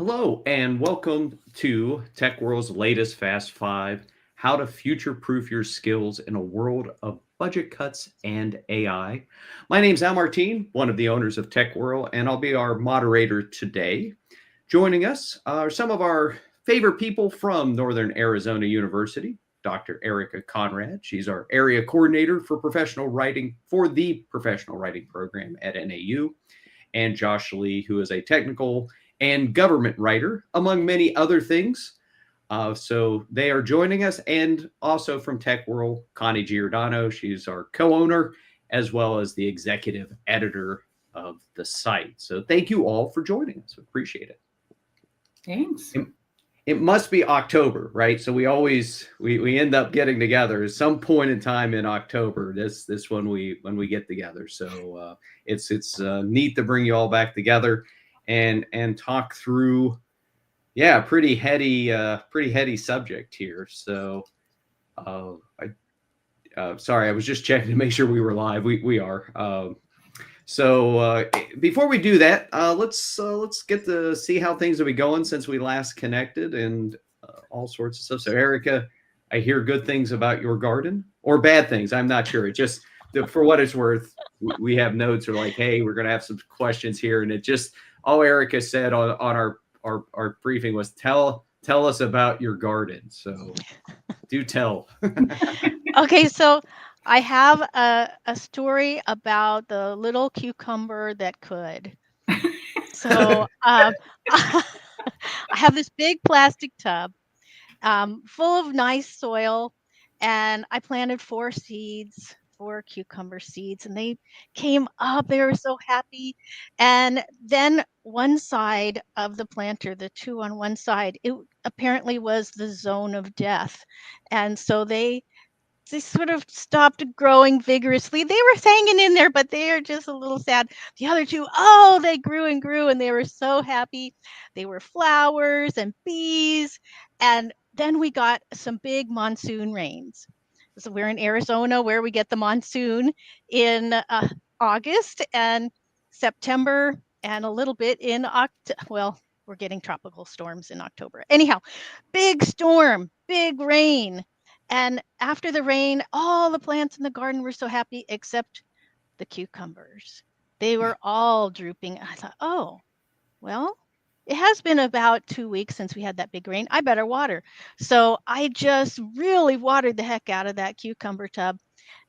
Hello, and welcome to TechWhirl's latest Fast Five: How to Future-Proof Your Skills in a World of Budget Cuts and AI. My name's Al Martin, one of the owners of TechWhirl, and I'll be our moderator today. Joining us are some of our favorite people from Northern Arizona University. Dr. Erica Conrad. She's our area coordinator for professional writing for the professional writing program at NAU, and Josh Lee, who is a technical and government writer, among many other things. So they are joining us, and also from TechWhirl, Connie Giordano. She's our co-owner as well as the executive editor of the site. So thank you all for joining us. Appreciate it. Thanks. It must be October, right? So we end up getting together at some point in time in October. This when we get together. So it's neat to bring you all back together and talk through, yeah, pretty heady subject here. So sorry, I was just checking to make sure we were live. We are. So before we do that, let's get to see how things have been going since we last connected and all sorts of stuff. So Erica, I hear good things about your garden or bad things. I'm not sure. It just for what it's worth, we have notes are like, hey, we're gonna have some questions here, and it just all Erica said on our briefing was tell us about your garden. So do tell. Okay, so I have a story about the little cucumber that could. So I have this big plastic tub full of nice soil, and I planted four cucumber seeds, and they came up. They were so happy. And then one side of the planter, the two on one side, it apparently was the zone of death. And so they sort of stopped growing vigorously. They were hanging in there, but they are just a little sad. The other two, oh, they grew and grew, and they were so happy. They were flowers and bees. And then we got some big monsoon rains. So we're in Arizona, where we get the monsoon in August and September, and a little bit in October. Well, we're getting tropical storms in October. Anyhow, big storm, big rain. And after the rain, all the plants in the garden were so happy except the cucumbers. They were all drooping. I thought, oh, well, it has been about 2 weeks since we had that big rain. I better water. So I just really watered the heck out of that cucumber tub,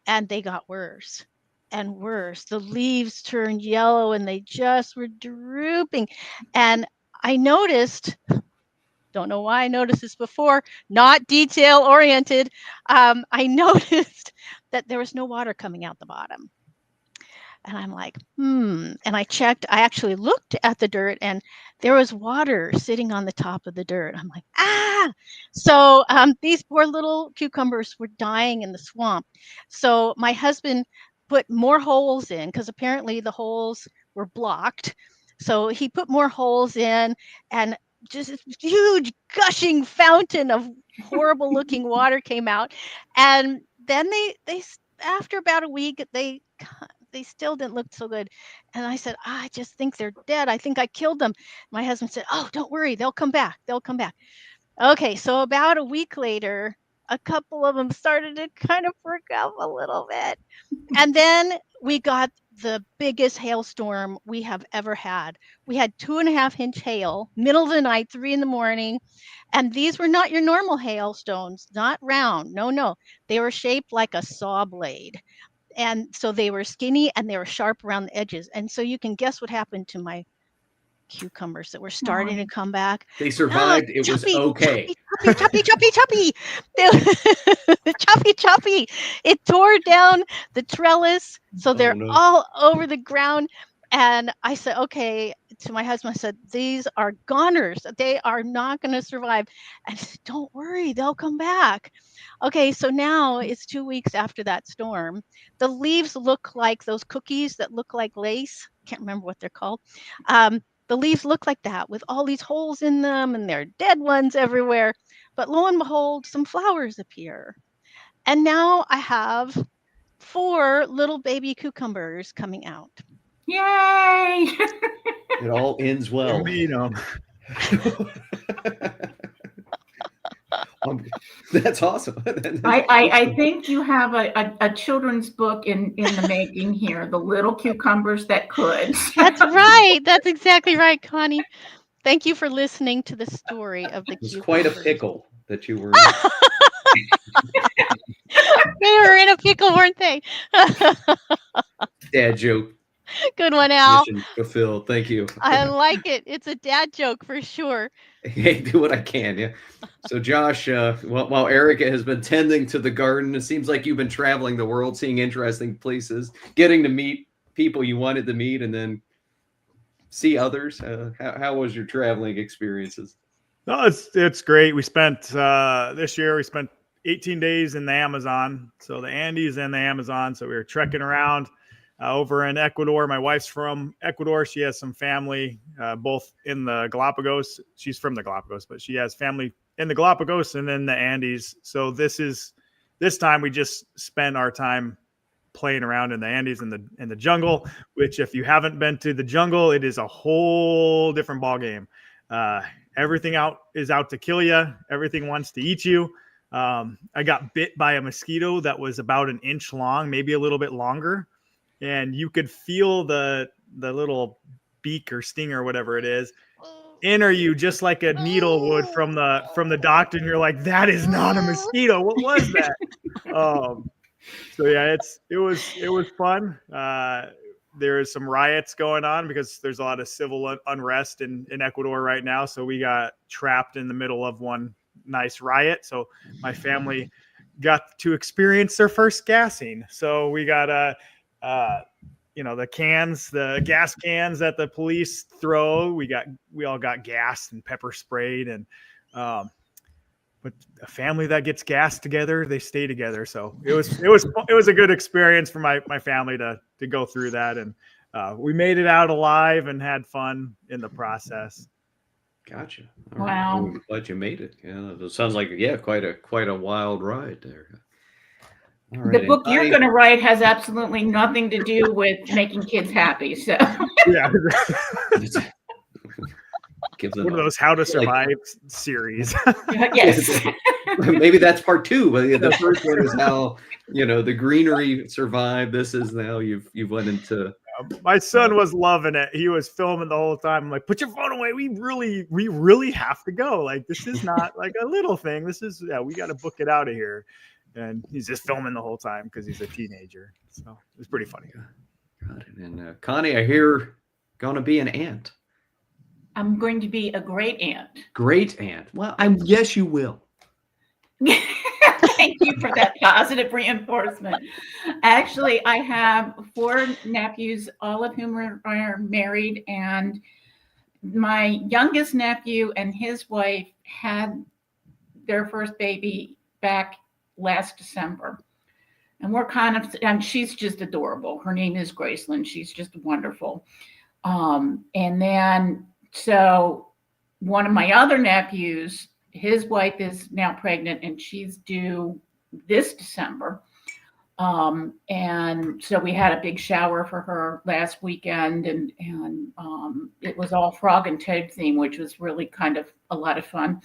and they got worse and worse. The leaves turned yellow and they just were drooping. And I noticed, don't know why I noticed this before, not detail oriented. I noticed that there was no water coming out the bottom. And I'm like, And I checked, I actually looked at the dirt, and there was water sitting on the top of the dirt. I'm like, ah! So these poor little cucumbers were dying in the swamp. So my husband put more holes in, because apparently the holes were blocked. So he put more holes in, and just this huge gushing fountain of horrible looking water came out. And then they after about a week, they still didn't look so good. And I said, I just think they're dead. I think I killed them. My husband said, oh, don't worry. They'll come back. They'll come back. Okay. So about a week later, a couple of them started to kind of perk up a little bit. And then we got the biggest hailstorm we have ever had. We had 2.5 inch hail, middle of the night, 3 in the morning. And these were not your normal hailstones, not round. No, no. They were shaped like a saw blade, and so they were skinny and they were sharp around the edges. And so you can guess what happened to my cucumbers that were starting to come back. They Oh, survived. It was choppy, okay. choppy, choppy, choppy, choppy, choppy. Choppy, choppy. It tore down the trellis, so Oh they're no. all over the ground. And I said, okay, to my husband, I said, these are goners. They are not going to survive. And he said, don't worry, they'll come back. Okay, so now it's 2 weeks after that storm. The leaves look like those cookies that look like lace. Can't remember what they're called. The leaves look like that with all these holes in them, and there are dead ones everywhere. But lo and behold, some flowers appear. And now I have 4 little baby cucumbers coming out. Yay! It all ends well. Bambino. That's awesome. I think you have a children's book in the making here, The Little Cucumbers That Could. That's right. That's exactly right, Connie. Thank you for listening to the story of the It was quite a cucumbers. pickle that you were in. They were in a pickle, weren't they? Dad joke. Good one, Al. Mission fulfilled. Thank you. I like it. It's a dad joke for sure. Hey, do what I can. Yeah. So, Josh, while Erica has been tending to the garden, it seems like you've been traveling the world, seeing interesting places, getting to meet people you wanted to meet, and then see others. How was your traveling experiences? No, it's great. We spent this year. We spent 18 days in the Amazon, so the Andes and the Amazon. So we were trekking around over in Ecuador. My wife's from Ecuador. She has some family both in the Galapagos. She's from the Galapagos, but she has family in the Galapagos and in the Andes. So this time we just spent our time playing around in the Andes in the jungle. Which, if you haven't been to the jungle, it is a whole different ball game. Everything is out to kill you. Everything wants to eat you. I got bit by a mosquito that was about an inch long, maybe a little bit longer. And you could feel the little beak or sting or whatever it is enter you just like a needle would from the doctor. And you're like, that is not a mosquito. What was that? So yeah, it was fun. There is some riots going on because there's a lot of civil unrest in Ecuador right now. So we got trapped in the middle of one nice riot. So my family got to experience their first gassing. So we got the gas cans that the police throw. We all got gassed and pepper sprayed, and but a family that gets gassed together, they stay together. So it was a good experience for my family to go through that, and we made it out alive and had fun in the process. Gotcha. All wow. Right. I'm glad you made it. Yeah, it sounds like quite a wild ride there. All right. The book you're going to write has absolutely nothing to do with making kids happy. So yeah. One of those How to Survive series. Yes. Maybe that's part 2. But the first one is how the greenery survived. This is now you've went into. My son was loving it. He was filming the whole time. I'm like, put your phone away. We really have to go. Like, this is not like a little thing. This is we got to book it out of here. And he's just filming the whole time because he's a teenager. So it's pretty funny. Got it. And Connie, I hear going to be an aunt. I'm going to be a great aunt. Great aunt. Well, yes, you will. Thank you for that positive reinforcement. Actually, I have 4 nephews, all of whom are married, and my youngest nephew and his wife had their first baby back last December. And we're and she's just adorable. Her name is Graceland. She's just wonderful. And then, so one of my other nephews, his wife is now pregnant and she's due this December. And so we had a big shower for her last weekend, and it was all frog and toad theme, which was really kind of a lot of fun.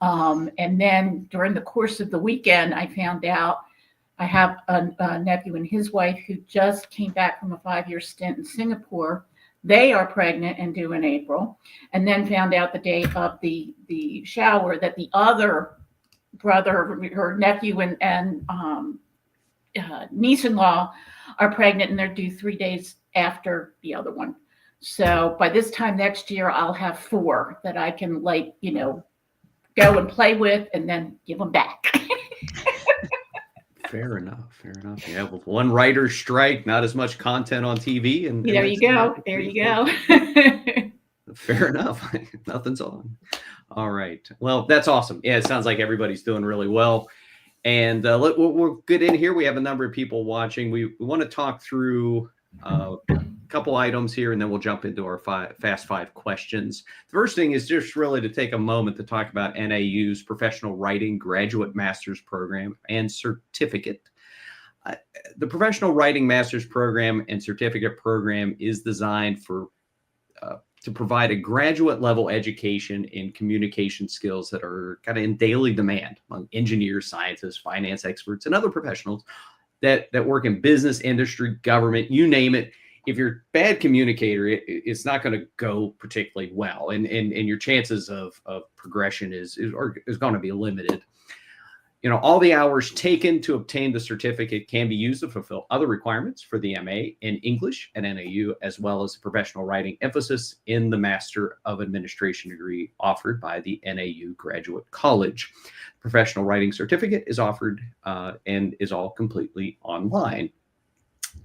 And then during the course of the weekend, I found out I have a nephew and his wife who just came back from a 5-year stint in Singapore. They are pregnant and due in April, and then found out the day of the shower that the other brother, her nephew and niece-in-law are pregnant, and they're due 3 days after the other one. So by this time next year, I'll have 4 that I can go and play with and then give them back. Fair enough. Yeah, with one writer's strike, not as much content on TV. And there you go. Fair enough. Nothing's on. All right. Well, that's awesome. Yeah, it sounds like everybody's doing really well. And we'll get in here. We have a number of people watching. We want to talk through a couple items here, and then we'll jump into our Fast 5 questions. The first thing is just really to take a moment to talk about NAU's Professional Writing Graduate Master's Program and Certificate. The Professional Writing Master's Program and Certificate Program is designed for to provide a graduate level education in communication skills that are kind of in daily demand among engineers, scientists, finance experts, and other professionals that work in business, industry, government, you name it. If you're a bad communicator, it's not going to go particularly well, and your chances of progression is going to be limited. All the hours taken to obtain the certificate can be used to fulfill other requirements for the MA in English at NAU, as well as professional writing emphasis in the Master of Administration degree offered by the NAU Graduate College. Professional writing certificate is offered and is all completely online.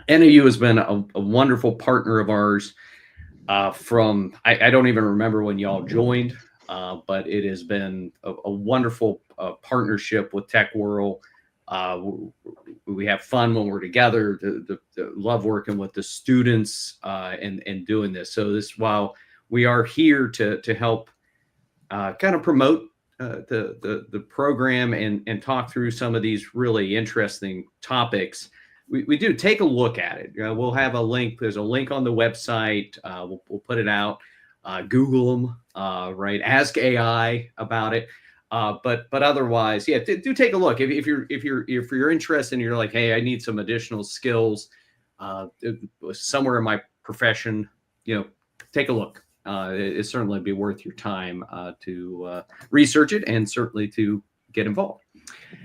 NAU has been a wonderful partner of ours from, I don't even remember when y'all joined, but it has been a wonderful partnership with TechWhirl. We have fun when we're together. The love working with the students and doing this. So while we are here to help kind of promote the program and talk through some of these really interesting topics, we do take a look at it. We'll have a link. There's a link on the website. We'll put it out. Google them, right? Ask AI about it. But otherwise, yeah, do take a look. If you're interested and you're like, hey, I need some additional skills somewhere in my profession, take a look. It certainly be worth your time to research it and certainly to get involved.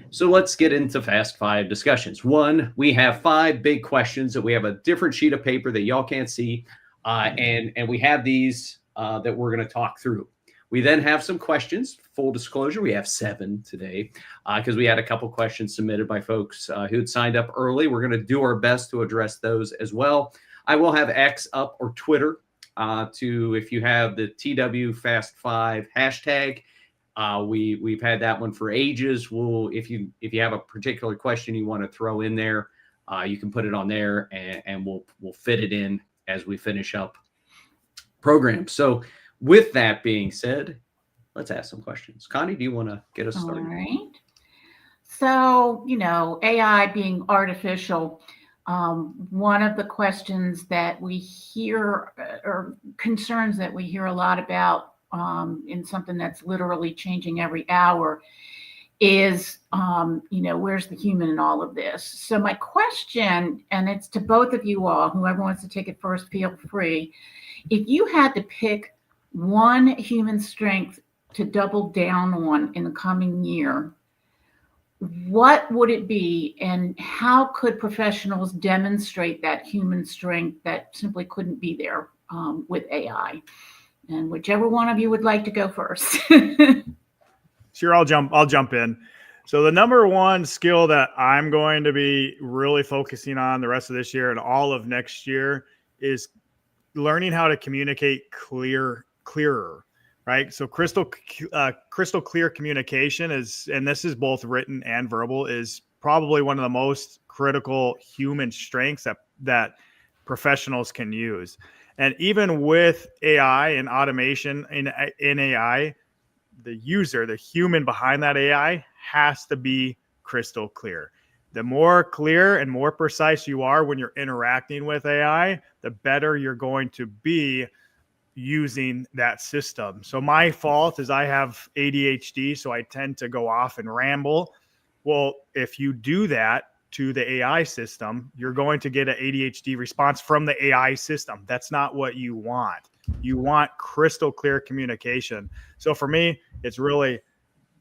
So let's get into Fast Five discussions. One, we have 5 big questions that we have a different sheet of paper that y'all can't see, and we have these that we're going to talk through. We then have some questions. Full disclosure, we have 7 today because we had a couple questions submitted by folks who had signed up early. We're going to do our best to address those as well. I will have X up or Twitter if you have the TW Fast 5 hashtag. We've had that one for ages. If you have a particular question you want to throw in there, you can put it on there, and we'll fit it in as we finish up program. So with that being said, let's ask some questions. Connie, do you want to get us started? All right. So, AI being artificial, one of the questions that we hear or concerns that we hear a lot about in something that's literally changing every hour is, where's the human in all of this? So my question, and it's to both of you all, whoever wants to take it first, feel free. If you had to pick one human strength to double down on in the coming year, what would it be, and how could professionals demonstrate that human strength that simply couldn't be there with AI? And whichever one of you would like to go first. Sure, I'll jump in. So the number one skill that I'm going to be really focusing on the rest of this year and all of next year is learning how to communicate clearer, right? So crystal clear communication is, and this is both written and verbal, is probably one of the most critical human strengths that professionals can use. And even with AI and automation in AI, the user, the human behind that AI, has to be crystal clear. The more clear and more precise you are when you're interacting with AI, the better you're going to be using that system. So my fault is I have ADHD, so I tend to go off and ramble. Well, if you do that to the AI system, you're going to get an ADHD response from the AI system. That's not what you want. You want crystal clear communication. So for me, it's really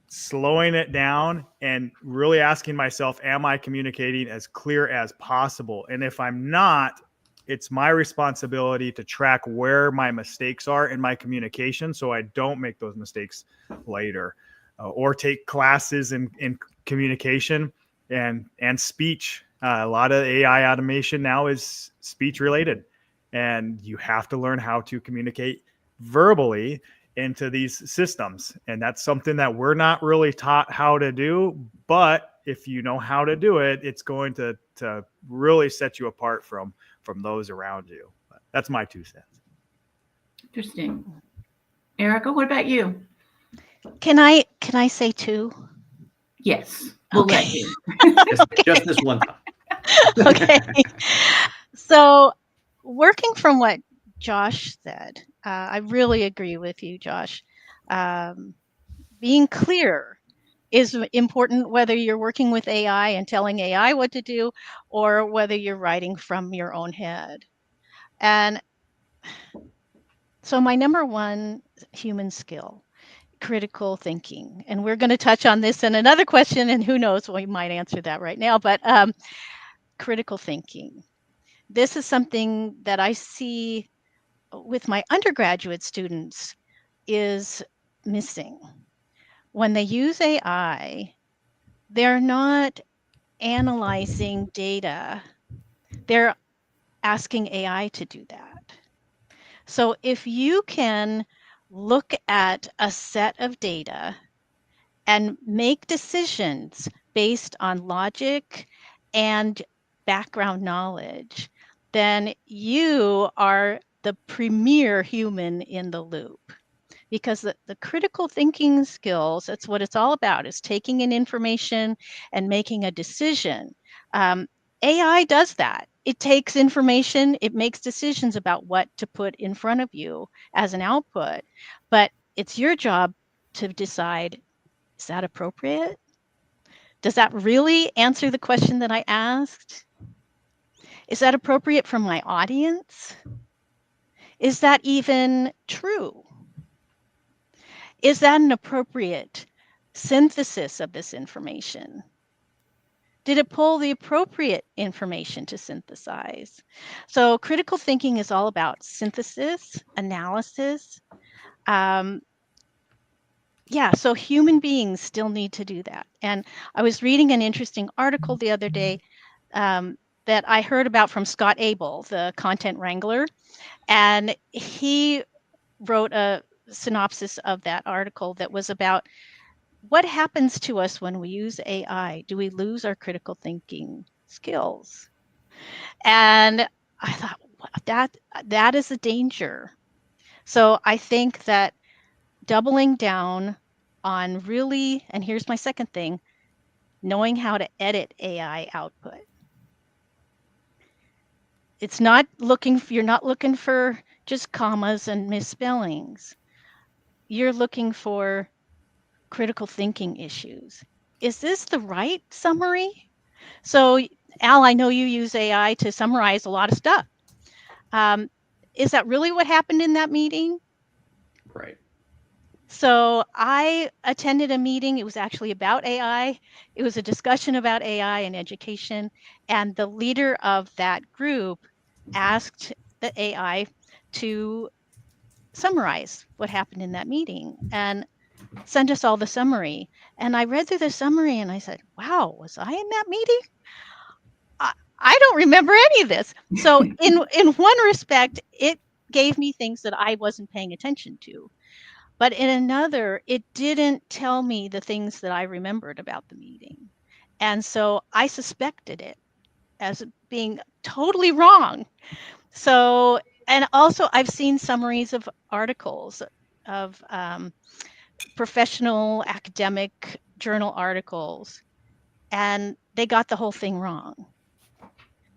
slowing it down and really asking myself, am I communicating as clear as possible? And if I'm not, it's my responsibility to track where my mistakes are in my communication so I don't make those mistakes later. Or take classes in communication and speech. A lot of AI automation now is speech related, and you have to learn how to communicate verbally into these systems. And that's something that we're not really taught how to do, but if you know how to do it, it's going to really set you apart from those around you. But that's my 2 cents. Interesting. Erica, what about you? Can I say 2? Yes, we'll Okay. let you. Just this one time. Okay. So working from what Josh said, I really agree with you, Josh. Being clear is important whether you're working with AI and telling AI what to do or whether you're writing from your own head. And so my number one human skill, critical thinking. And we're going to touch on this in another question, and who knows, we might answer that right now. But critical thinking. This is something that I see with my undergraduate students is missing. When they use AI, they're not analyzing data. They're asking AI to do that. So if you can look at a set of data and make decisions based on logic and background knowledge, then you are the premier human in the loop. Because the critical thinking skills, that's what it's all about, is taking in information and making a decision. AI does that. It takes information, it makes decisions about what to put in front of you as an output, but it's your job to decide, is that appropriate? Does that really answer the question that I asked? Is that appropriate for my audience? Is that even true? Is that an appropriate synthesis of this information? Did it pull the appropriate information to synthesize? So critical thinking is all about synthesis, analysis. Yeah, so human beings still need to do that. And I was reading an interesting article the other day that I heard about from Scott Abel, the content wrangler, and he wrote a synopsis of that article that was about what happens to us when we use AI. Do we lose our critical thinking skills? And I thought, wow, that is a danger. So I think that doubling down on really, and here's my second thing, knowing how to edit AI output. It's not looking, you're not looking for just commas and misspellings. You're looking for critical thinking issues. Is this the right summary? So, Al, I know you use AI to summarize a lot of stuff. Is that really what happened in that meeting? Right. So I attended a meeting. It was actually about AI. It was a discussion about AI and education. And the leader of that group asked the AI to summarize what happened in that meeting and send us all the summary. And I read through the summary and I said, wow, was I in that meeting? I don't remember any of this. So in one respect, it gave me things that I wasn't paying attention to. But in another, it didn't tell me the things that I remembered about the meeting. And so I suspected it as being totally wrong. So, and also I've seen summaries of articles of professional academic journal articles, and they got the whole thing wrong.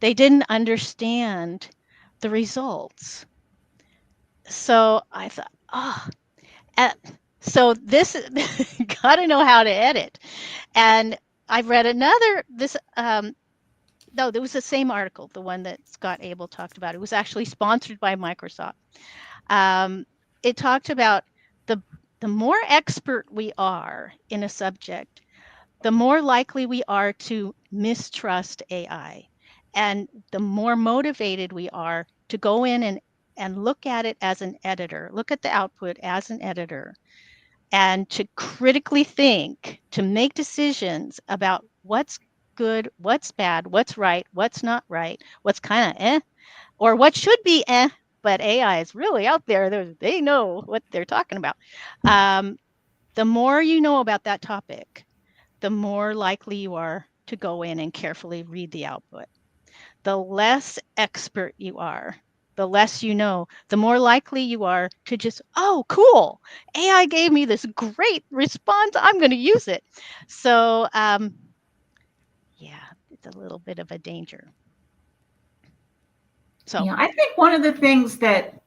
They didn't understand the results. So I thought, oh, so this got to know how to edit. And I read another no, there was the same article, the one that Scott Abel talked about. It was actually sponsored by Microsoft. It talked about the more expert we are in a subject, the more likely we are to mistrust AI, and the more motivated we are to go in and look at it as an editor, look at the output as an editor, and to critically think, to make decisions about what's good, what's bad, what's right, what's not right, what's kind of or what should be but AI is really out there. They know what they're talking about. The more you know about that topic, the more likely you are to go in and carefully read the output. The less expert you are, the less you know, the more likely you are to just, oh, cool. AI gave me this great response. I'm going to use it. So, yeah, it's a little bit of a danger. So, Yeah, I think one of the things that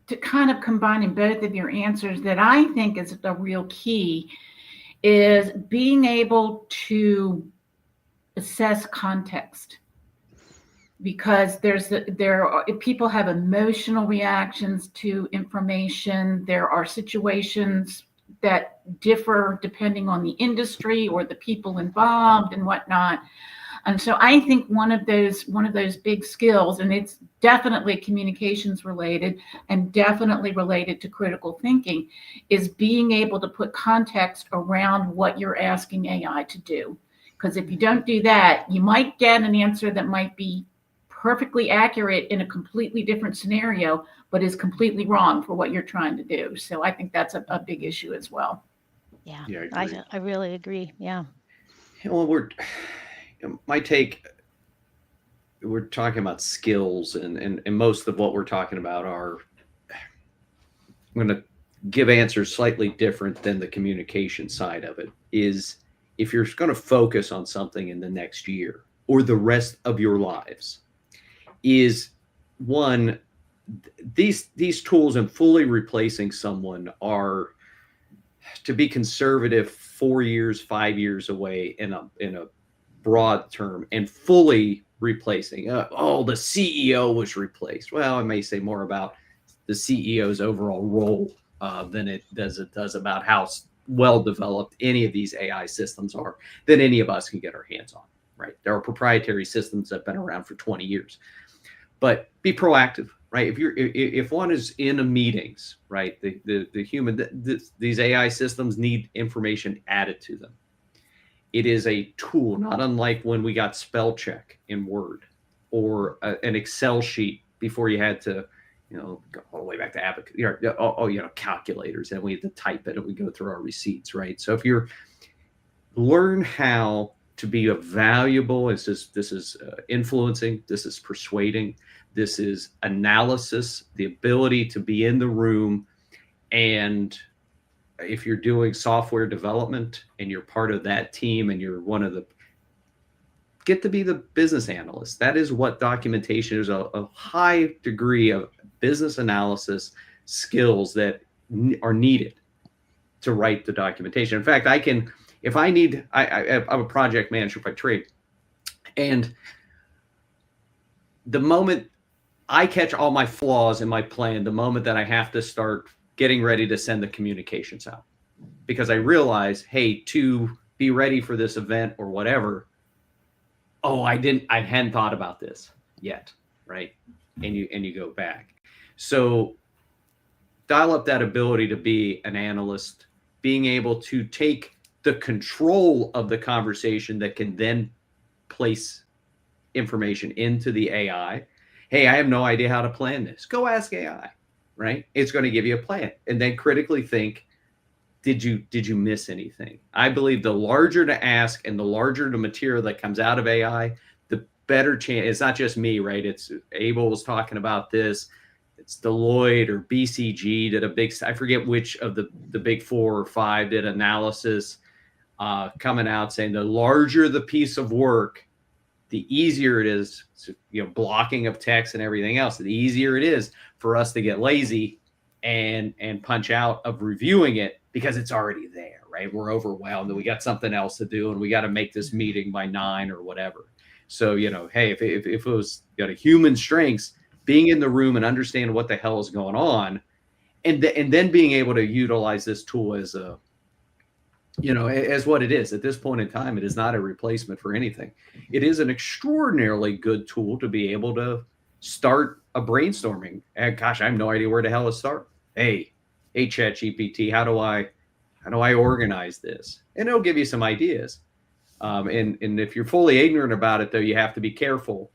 to kind of combining both of your answers that I think is a real key is being able to assess context, because people have emotional reactions to information. There are situations that differ depending on the industry or the people involved and whatnot. And so I think one of those big skills, and it's definitely communications related and definitely related to critical thinking, is being able to put context around what you're asking AI to do. Because if you don't do that, you might get an answer that might be perfectly accurate in a completely different scenario, but is completely wrong for what you're trying to do. So I think that's a big issue as well. Yeah, Yeah, I agree. I really agree. Yeah. Well, my take, we're talking about skills, and most of what we're talking about are, I'm going to give answers slightly different than the communication side of it, is if you're going to focus on something in the next year or the rest of your lives, is one, these tools and fully replacing someone are, to be conservative, 4 years, 5 years away in a broad term, and fully replacing. The CEO was replaced. Well, I may say more about the CEO's overall role than it does about how well developed any of these AI systems are that any of us can get our hands on. Right? There are proprietary systems that have been around for 20 years. But be proactive, right? If one is in a meetings, right, these AI systems need information added to them. It is a tool, not unlike when we got spell check in Word or an Excel sheet before you had to, go all the way back to Abacus, calculators, and we had to type it and we go through our receipts, right? So if you're learn how to be a valuable, this is influencing, this is persuading, this is analysis, the ability to be in the room. And if you're doing software development and you're part of that team and you're get to be the business analyst. That is what documentation is, a high degree of business analysis skills that are needed to write the documentation. In fact, I'm a project manager by trade. And the moment I catch all my flaws in my plan, the moment that I have to start getting ready to send the communications out, because I realize, hey, to be ready for this event or whatever, I hadn't thought about this yet, right? And you go back. So dial up that ability to be an analyst, being able to take the control of the conversation that can then place information into the AI. Hey, I have no idea how to plan this. Go ask AI, right? It's going to give you a plan. And then critically think, did you miss anything? I believe the larger to ask and the larger the material that comes out of AI, the better chance. It's not just me, right? It's Abel was talking about this. It's Deloitte or BCG did I forget which of the big 4 or 5 did analysis coming out saying the larger the piece of work, the easier it is, blocking of text and everything else, the easier it is for us to get lazy and punch out of reviewing it because it's already there, right? We're overwhelmed and we got something else to do and we got to make this meeting by 9 or whatever. So, hey, if it was a human strengths, being in the room and understanding what the hell is going on, and then being able to utilize this tool as as what it is at this point in time. It is not a replacement for anything. It is an extraordinarily good tool to be able to start a brainstorming. And gosh, I have no idea where the hell to start. Hey, ChatGPT, how do I organize this? And it'll give you some ideas. And if you're fully ignorant about it, though, you have to be careful,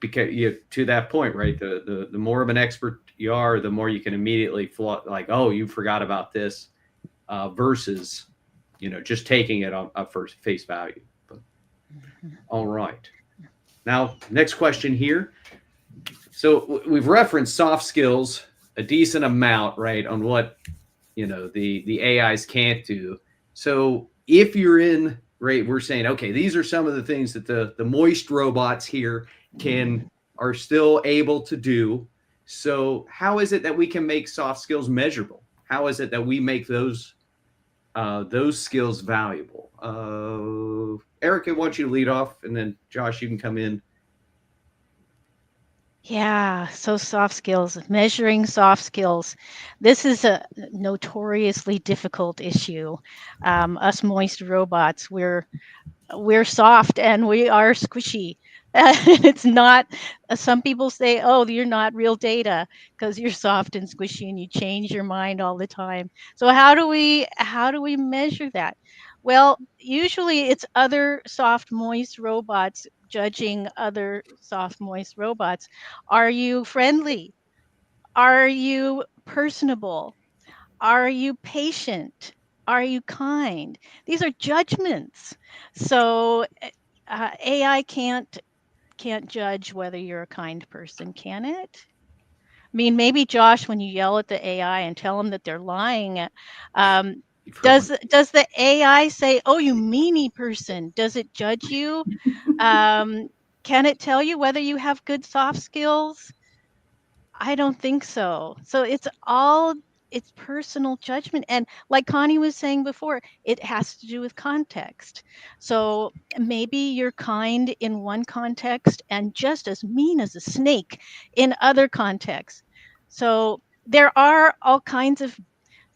because to that point, right? The more of an expert you are, the more you can immediately like, oh, you forgot about this, versus, just taking it on first face value. But, all right. Now, next question here. So we've referenced soft skills a decent amount, right, on what the AIs can't do. So if you're in, right, we're saying, okay, these are some of the things that the moist robots here are still able to do. So how is it that we can make soft skills measurable? How is it that we make those skills valuable? Erica, why don't you lead off, and then Josh, you can come in. Yeah, so soft skills, measuring soft skills. This is a notoriously difficult issue. Us moist robots, we're soft and we are squishy. It's not, some people say, oh, you're not real data because you're soft and squishy and you change your mind all the time. So how do we measure that? Well, usually it's other soft moist robots judging other soft moist robots. Are you friendly? Are you personable? Are you patient? Are you kind? These are judgments. So AI can't judge whether you're a kind person, can it? I mean, maybe Josh, when you yell at the AI and tell them that they're lying, um, does the AI say, "Oh, you meanie person"? Does it judge you? Um, can it tell you whether you have good soft skills? I don't think so. So it's personal judgment. And like Connie was saying before, it has to do with context. So maybe you're kind in one context and just as mean as a snake in other contexts. So there are all kinds of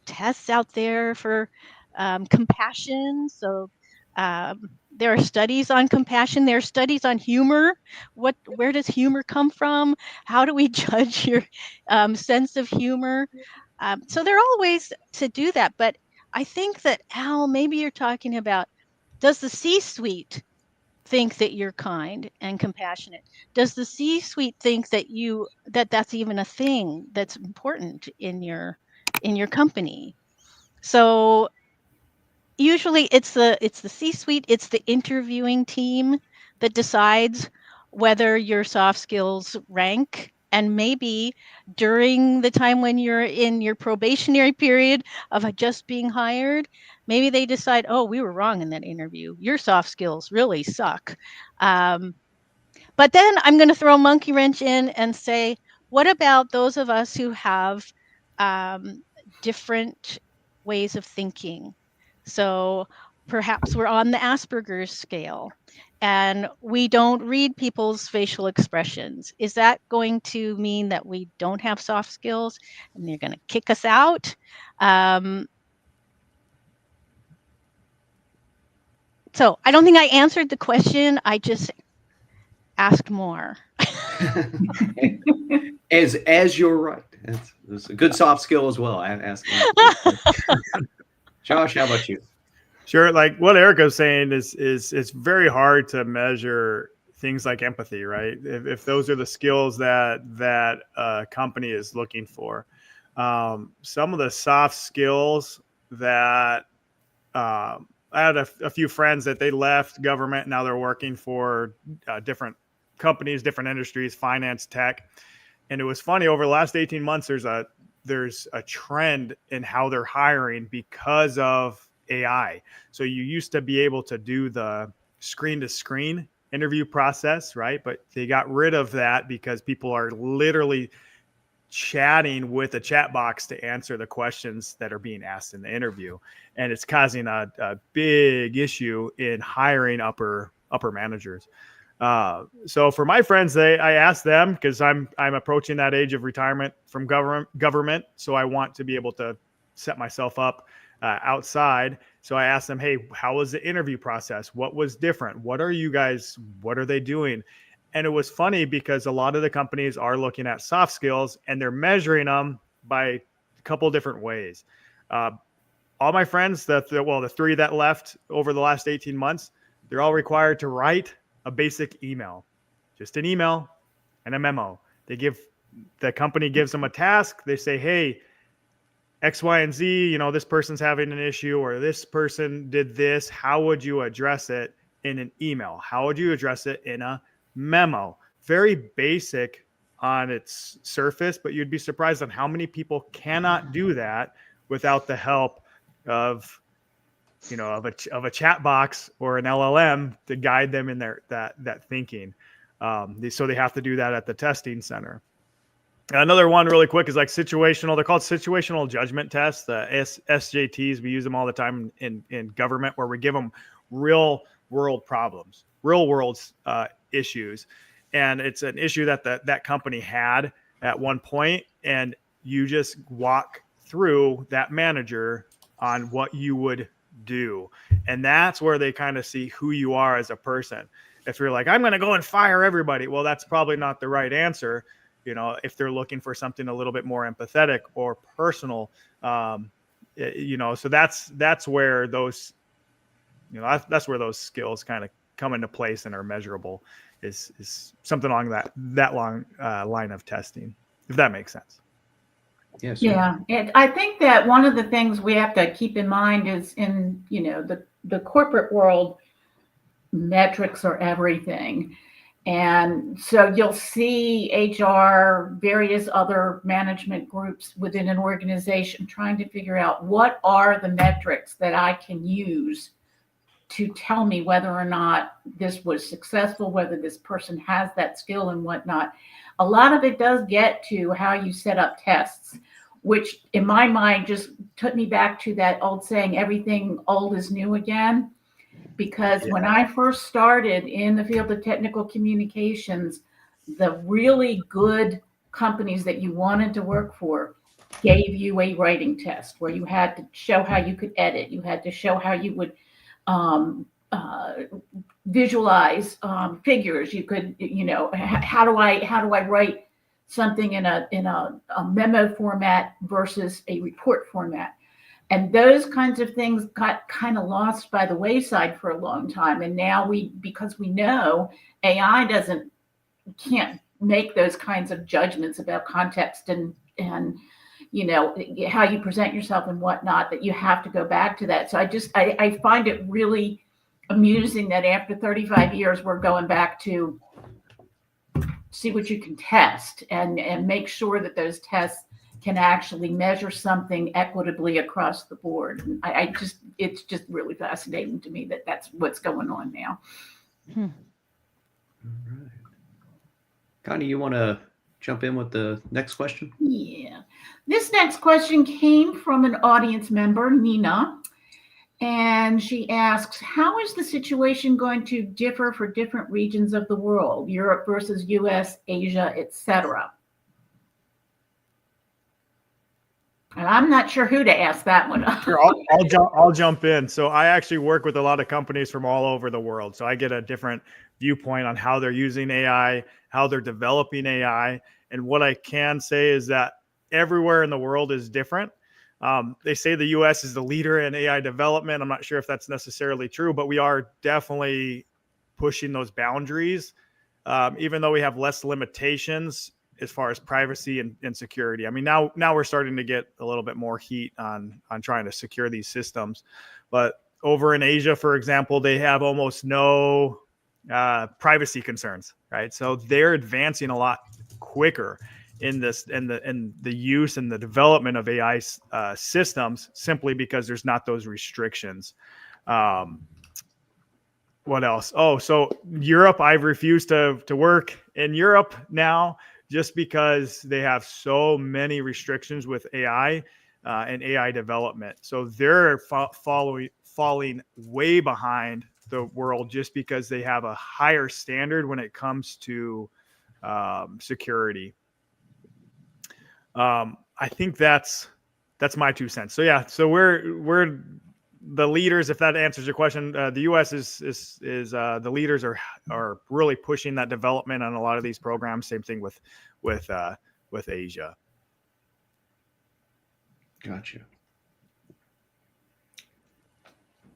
tests out there for compassion. So there are studies on compassion. There are studies on humor. Where does humor come from? How do we judge your sense of humor? So there are all ways to do that. But I think that Al, maybe you're talking about, does the C-suite think that you're kind and compassionate? Does the C-suite think that's even a thing that's important in your company? So usually it's the C-suite, it's the interviewing team that decides whether your soft skills rank. And maybe during the time when you're in your probationary period of just being hired, maybe they decide, oh, we were wrong in that interview. Your soft skills really suck. Um, but then I'm going to throw a monkey wrench in and say, what about those of us who have um, different ways of thinking? So perhaps we're on the Asperger's scale and we don't read people's facial expressions. Is that going to mean that we don't have soft skills and they're going to kick us out? Um, so I don't think I answered the question. I just asked more. as you're right. It's a good soft skill as well. Asking. Josh, how about you? Sure. Like what Erica's saying is it's very hard to measure things like empathy, right? If those are the skills that a company is looking for. Some of the soft skills that I had a few friends that they left government. Now they're working for different companies, different industries, finance, tech. And it was funny over the last 18 months, there's a trend in how they're hiring because of AI. So you used to be able to do the screen to screen interview process, right? But they got rid of that because people are literally chatting with a chat box to answer the questions that are being asked in the interview. And it's causing a big issue in hiring upper managers. So for my friends, I asked them because I'm approaching that age of retirement from government. So I want to be able to set myself up outside. So I asked them, hey, how was the interview process? What was different? What are they doing? And it was funny because a lot of the companies are looking at soft skills and they're measuring them by a couple different ways. All my friends, the three that left over the last 18 months, they're all required to write a basic email, just an email and a memo. The company gives them a task. They say, hey, X, Y, and Z, this person's having an issue or this person did this. How would you address it in an email? How would you address it in a memo? Very basic on its surface, but you'd be surprised on how many people cannot do that without the help of a chat box or an LLM to guide them in that thinking. So they have to do that at the testing center. Another one really quick is like situational. They're called situational judgment tests, the SJTs. We use them all the time in government, where we give them real world problems, real world issues. And it's an issue that that company had at one point, and you just walk through that manager on what you would do. And that's where they kind of see who you are as a person. If you're like, I'm going to go and fire everybody, well, that's probably not the right answer. You know, if they're looking for something a little bit more empathetic or personal, you know, so that's where those, you know, that's where those skills kind of come into place and are measurable. Is something along that long line of testing, if that makes sense. Yes. Yeah, and I think that one of the things we have to keep in mind is in, you know, the corporate world, metrics are everything. And so you'll see HR, various other management groups within an organization trying to figure out what are the metrics that I can use to tell me whether or not this was successful, whether this person has that skill and whatnot. A lot of it does get to how you set up tests, which in my mind just took me back to that old saying, everything old is new again. Because when I first started in the field of technical communications, the really good companies that you wanted to work for gave you a writing test where you had to show how you could edit. You had to show how you would visualize figures. You could, you know, how do I write something in a memo format versus a report format? And those kinds of things got kind of lost by the wayside for a long time. And now because we know AI can't make those kinds of judgments about context and you know, how you present yourself and whatnot, that you have to go back to that. So I find it really amusing that after 35 years, we're going back to see what you can test and make sure that those tests can actually measure something equitably across the board. And it's just really fascinating to me that that's what's going on now. All right. Connie, you want to jump in with the next question? Yeah. This next question came from an audience member, Nina, and she asks, how is the situation going to differ for different regions of the world, Europe versus US, Asia, etc.? And I'm not sure who to ask that one. Sure, I'll jump in. So I actually work with a lot of companies from all over the world. So I get a different viewpoint on how they're using AI, how they're developing AI. And what I can say is that everywhere in the world is different. They say the US is the leader in AI development. I'm not sure if that's necessarily true, but we are definitely pushing those boundaries, even though we have less limitations as far as privacy and security. I mean, now we're starting to get a little bit more heat on trying to secure these systems. But over in Asia, for example, they have almost no privacy concerns, right? So they're advancing a lot quicker in this and the use and the development of AI systems, simply because there's not those restrictions. What else? Oh, so Europe, I've refused to work in Europe now, just because they have so many restrictions with AI and AI development. So they're falling way behind the world, just because they have a higher standard when it comes to security. I think that's my 2 cents. So yeah, so we're the leaders. If that answers your question, the U.S. is the leaders are really pushing that development on a lot of these programs. Same thing with Asia. Gotcha.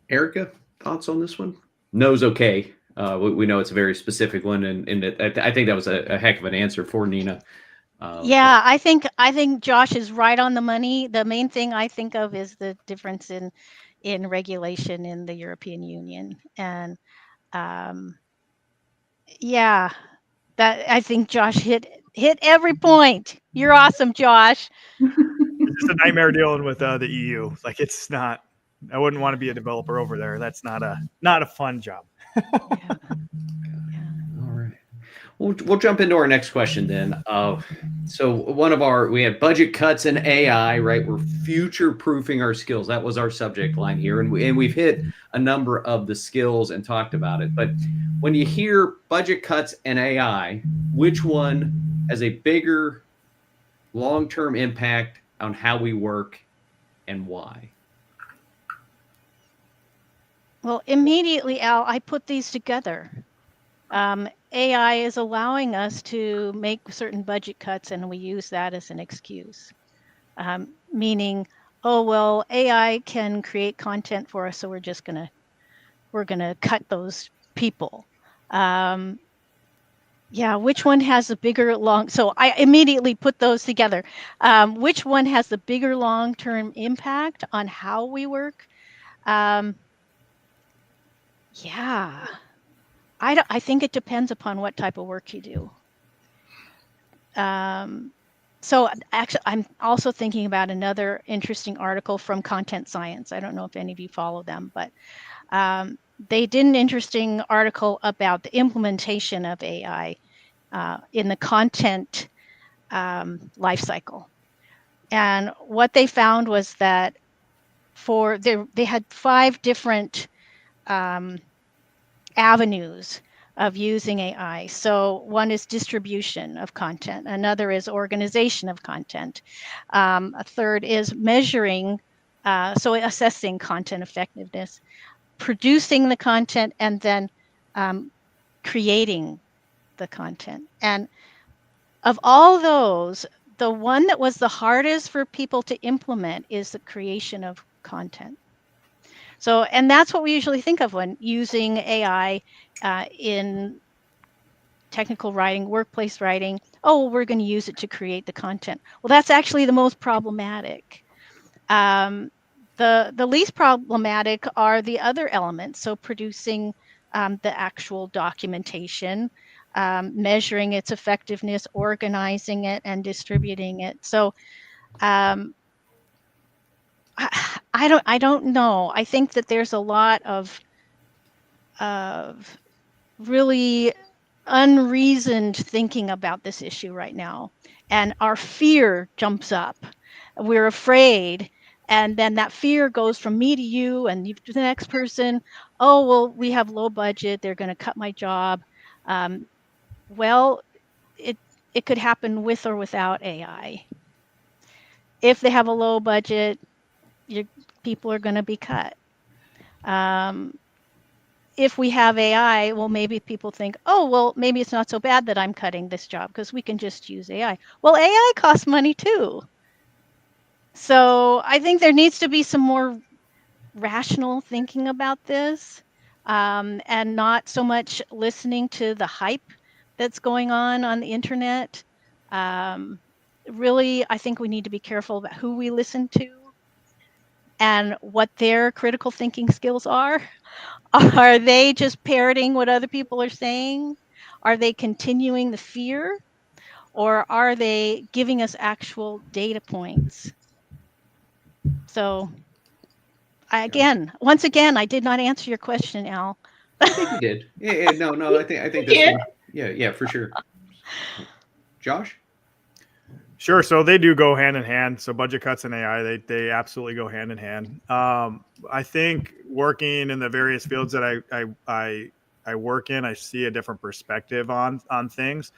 Erica, thoughts on this one? No's okay. We know it's a very specific one, and I think that was a heck of an answer for Nina. Yeah, I think Josh is right on the money. The main thing I think of is the difference in regulation in the European Union, and yeah, that I think Josh hit every point. You're awesome, Josh. It's just a nightmare dealing with the EU. Like, it's not. I wouldn't want to be a developer over there. That's not a fun job. Yeah. All right. We'll jump into our next question then. So we had budget cuts and AI, right? We're future proofing our skills. That was our subject line here, and we've hit a number of the skills and talked about it. But when you hear budget cuts and AI, which one has a bigger long-term impact on how we work and why? Well, immediately, Al, I put these together. AI is allowing us to make certain budget cuts, and we use that as an excuse. Meaning, oh well, AI can create content for us, so we're gonna cut those people. Yeah, which one has the bigger long? So I immediately put those together. Which one has the bigger long-term impact on how we work? Yeah, I think it depends upon what type of work you do. So actually, I'm also thinking about another interesting article from Content Science. I don't know if any of you follow them, but they did an interesting article about the implementation of AI in the content lifecycle. And what they found was that they had 5 different avenues of using AI. So one is distribution of content, another is organization of content, a third is measuring, so assessing content effectiveness, producing the content, and then creating the content. And of all those, the one that was the hardest for people to implement is the creation of content. So, and that's what we usually think of when using AI in technical writing, workplace writing. Oh, we're going to use it to create the content. Well, that's actually the most problematic. The least problematic are the other elements. So producing the actual documentation, measuring its effectiveness, organizing it, and distributing it. So I don't know. I think that there's a lot of really unreasoned thinking about this issue right now, and our fear jumps up. We're afraid, and then that fear goes from me to you and you to the next person. Oh well, we have low budget, they're going to cut my job. Well, it could happen with or without AI. If they have a low budget, people are going to be cut. If we have AI, well, maybe people think, oh, well, maybe it's not so bad that I'm cutting this job because we can just use AI. Well, AI costs money too. So I think there needs to be some more rational thinking about this, and not so much listening to the hype that's going on the internet. Really, I think we need to be careful about who we listen to and what their critical thinking skills are. Are they just parroting what other people are saying? Are they continuing the fear? Or are they giving us actual data points? So once again, I did not answer your question, Al. I think you did. Yeah, no. I think this one. Yeah, for sure. Josh? Sure. So they do go hand in hand. So budget cuts and AI, they absolutely go hand in hand. I think working in the various fields that I work in, I see a different perspective on things.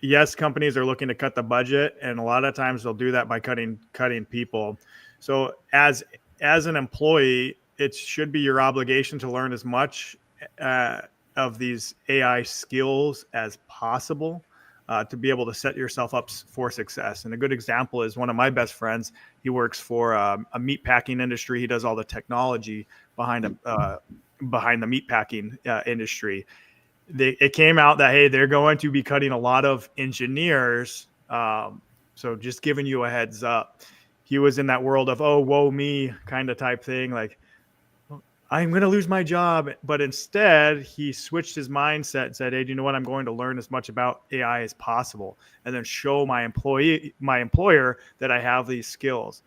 Yes, companies are looking to cut the budget, and a lot of times they'll do that by cutting people. So as an employee, it should be your obligation to learn as much of these AI skills as possible. To be able to set yourself up for success. And a good example is one of my best friends. He works for a meat packing industry. He does all the technology behind the meat packing industry. It came out that, hey, they're going to be cutting a lot of engineers. So just giving you a heads up. He was in that world of, oh, woe me kind of type thing. Like, I'm going to lose my job. But instead, he switched his mindset and said, hey, do you know what? I'm going to learn as much about AI as possible and then show my employer that I have these skills.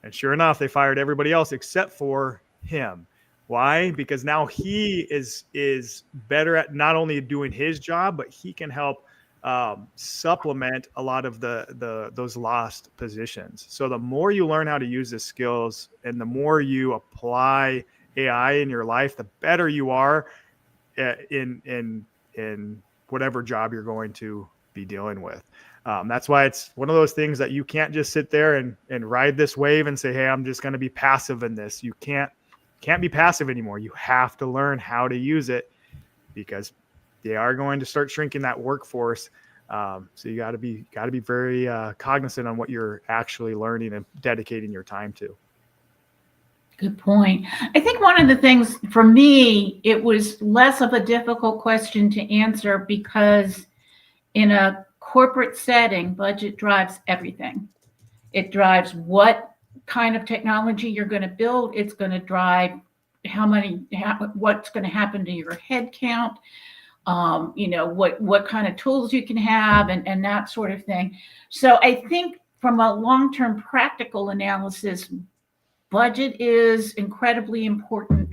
And sure enough, they fired everybody else except for him. Why? Because now he is better at not only doing his job, but he can help supplement a lot of those lost positions. So the more you learn how to use the skills and the more you apply AI in your life, the better you are in whatever job you're going to be dealing with. That's why it's one of those things that you can't just sit there and ride this wave and say, hey, I'm just going to be passive in this. You can't be passive anymore. You have to learn how to use it, because they are going to start shrinking that workforce. So you got to be very cognizant on what you're actually learning and dedicating your time to. Good point. I think one of the things for me, it was less of a difficult question to answer because in a corporate setting, budget drives everything. It drives what kind of technology you're going to build. It's going to drive what's going to happen to your head count, what kind of tools you can have and that sort of thing. So I think from a long-term practical analysis, budget is incredibly important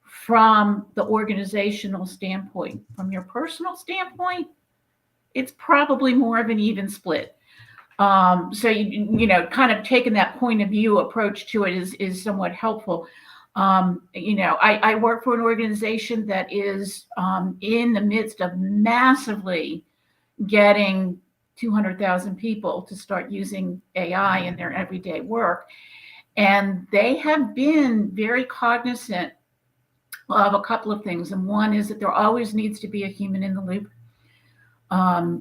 from the organizational standpoint. From your personal standpoint, it's probably more of an even split. So kind of taking that point of view approach to it is somewhat helpful. I work for an organization that is in the midst of massively getting 200,000 people to start using AI in their everyday work. And they have been very cognizant of a couple of things. And one is that there always needs to be a human in the loop.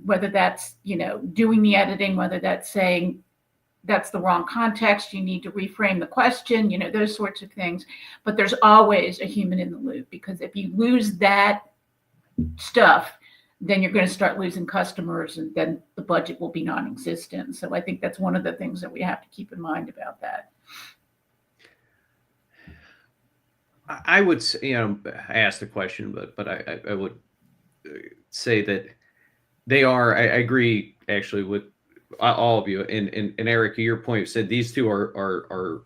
Whether that's, doing the editing, whether that's saying that's the wrong context, you need to reframe the question, those sorts of things. But there's always a human in the loop, because if you lose that stuff, then you're going to start losing customers, and then the budget will be non-existent. So I think that's one of the things that we have to keep in mind about that. I would say, I asked the question, but I would say that they are. I agree actually with all of you, and Eric, your point said these two are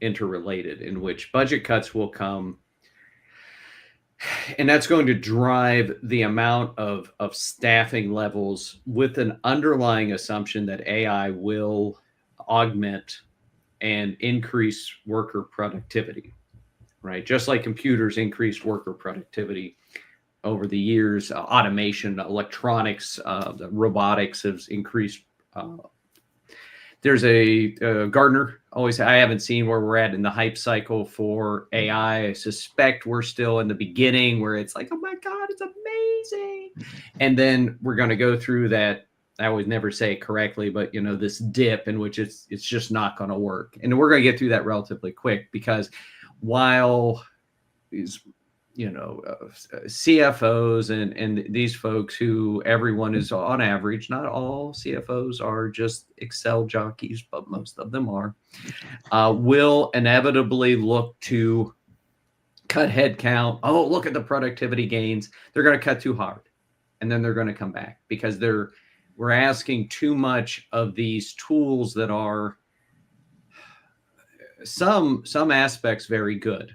interrelated, in which budget cuts will come, and that's going to drive the amount of staffing levels, with an underlying assumption that AI will augment and increase worker productivity, right? Just like computers increased worker productivity over the years, automation, electronics, robotics has increased. There's a Gardner always, I haven't seen where we're at in the hype cycle for AI. I suspect we're still in the beginning where it's like, oh my God, it's amazing. And then we're going to go through that. I always never say it correctly, but this dip in which it's just not going to work. And we're going to get through that relatively quick, because while these, CFOs and these folks who everyone is on average, not all CFOs are just Excel jockeys, but most of them are, will inevitably look to cut headcount. Oh, look at the productivity gains. They're going to cut too hard, and then they're going to come back, because we're asking too much of these tools that are some aspects very good,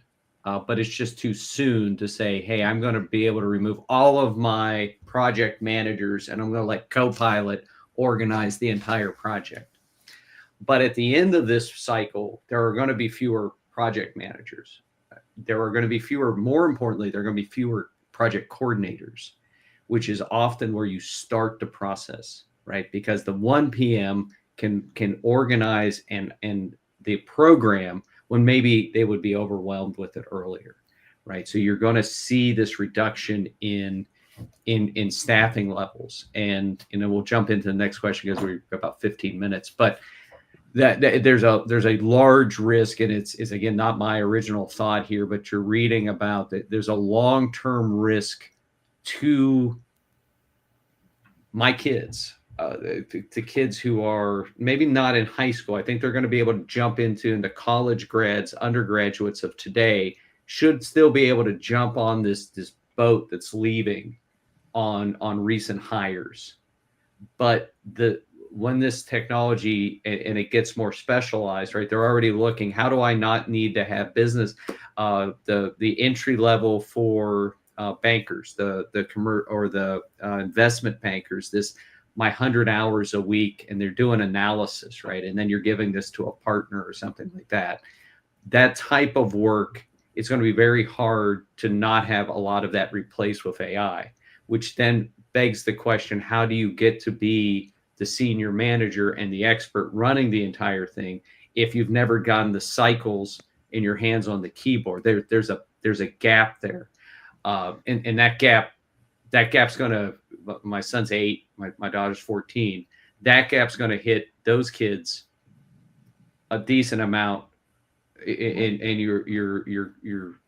but it's just too soon to say, hey, I'm going to be able to remove all of my project managers and I'm going to let Copilot organize the entire project. But at the end of this cycle, there are going to be fewer project managers. There are going to be fewer, more importantly, there are going to be fewer project coordinators, which is often where you start the process, right? Because the 1 PM can organize and the program when maybe they would be overwhelmed with it earlier, right? So you're going to see this reduction in staffing levels. And we'll jump into the next question because we've got about 15 minutes. But that there's a large risk, and it's again not my original thought here, but you're reading about that there's a long-term risk to my kids, to kids who are maybe not in high school. I think they're going to be able to jump into the college grads, undergraduates of today should still be able to jump on this boat that's leaving on recent hires. But when this technology and it gets more specialized, right? They're already looking, how do I not need to have business, the entry level for bankers, the investment bankers, this my 100 hours a week, and they're doing analysis, right? And then you're giving this to a partner or something like that. That type of work, it's going to be very hard to not have a lot of that replaced with AI, which then begs the question, how do you get to be the senior manager and the expert running the entire thing if you've never gotten the cycles in your hands on the keyboard? There's a gap there, and that gap's going to. My son's 8, my daughter's 14. That gap's going to hit those kids a decent amount, and your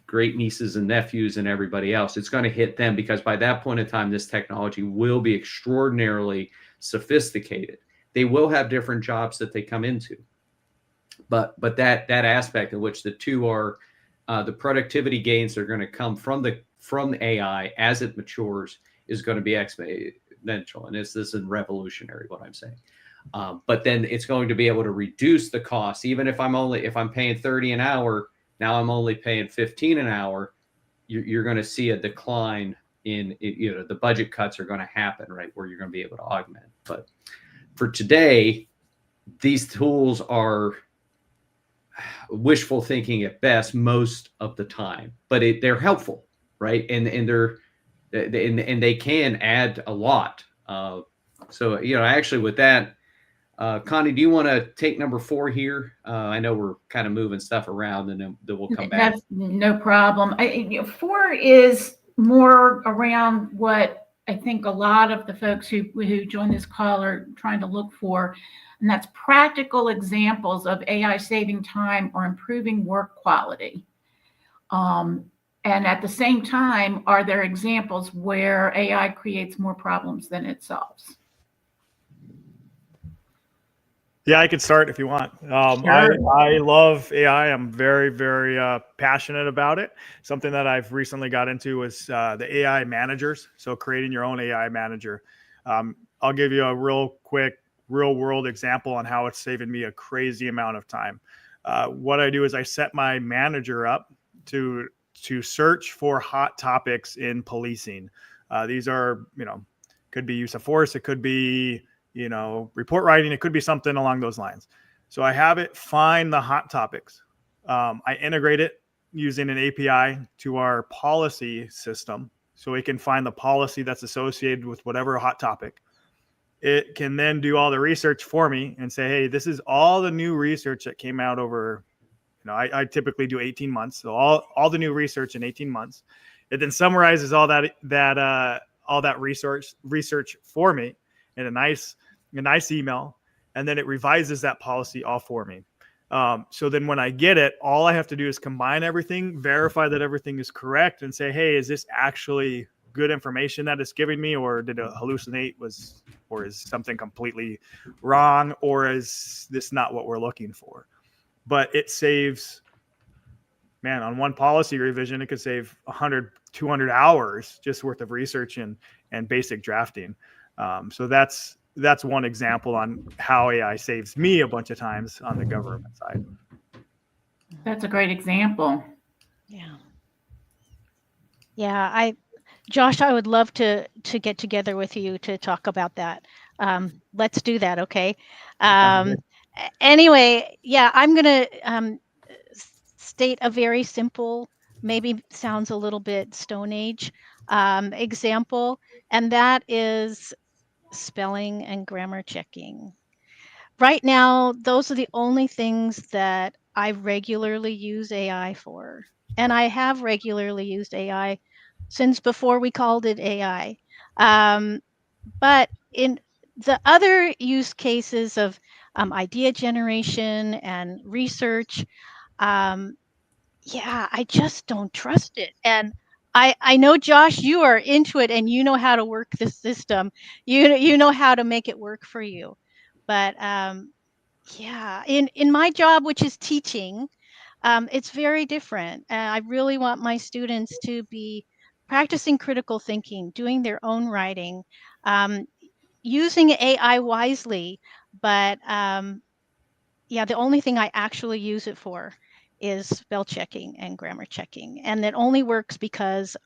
great nieces and nephews and everybody else. It's going to hit them, because by that point in time, this technology will be extraordinarily sophisticated. They will have different jobs that they come into, but that aspect in which the two are, the productivity gains that are going to come from AI as it matures is going to be exponential, and this is revolutionary, what I'm saying. But then it's going to be able to reduce the cost. Even if I'm paying 30 an hour, now I'm only paying 15 an hour. You're going to see a decline in, the budget cuts are going to happen, right, where you're going to be able to augment. But for today, these tools are wishful thinking at best most of the time, but they're helpful, right? And they can add a lot. So actually with that, Connie, do you want to take number 4 here? I know we're kind of moving stuff around, and then we'll come back. That's no problem. 4 is more around what I think a lot of the folks who join this call are trying to look for, and that's practical examples of AI saving time or improving work quality. And at the same time, are there examples where AI creates more problems than it solves? Yeah, I could start if you want. Sure. I love AI. I'm very, very passionate about it. Something that I've recently got into was the AI managers. So creating your own AI manager. I'll give you a real quick, real world example on how it's saving me a crazy amount of time. What I do is I set my manager up to search for hot topics in policing. These are, could be use of force. It could be report writing. It could be something along those lines. So I have it find the hot topics. I integrate it using an API to our policy system, so it can find the policy that's associated with whatever hot topic. It can then do all the research for me and say, hey, this is all the new research that came out over, I typically do 18 months. So all the new research in 18 months. It then summarizes all that research for me in a nice email, and then it revises that policy all for me. So then when I get it, all I have to do is combine everything, verify that everything is correct, and say, hey, is this actually good information that it's giving me, or did it hallucinate, or is something completely wrong, or is this not what we're looking for? But it saves, man, on one policy revision, it could save 100, 200 hours just worth of research and basic drafting. So that's one example on how AI saves me a bunch of times on the government side. That's a great example. Yeah. Josh, I would love to get together with you to talk about that. Let's do that. Okay. Anyway, yeah, I'm going to state a very simple, maybe sounds a little bit Stone Age example, and that is spelling and grammar checking. Right now, those are the only things that I regularly use AI for. And I have regularly used AI since before we called it AI. But in the other use cases of idea generation and research, I just don't trust it. And I know, Josh, you are into it and you know how to work the system. You know how to make it work for you. But in my job, which is teaching, it's very different. I really want my students to be practicing critical thinking, doing their own writing. using AI wisely, but yeah, the only thing I actually use it for is spell checking and grammar checking, and it only works because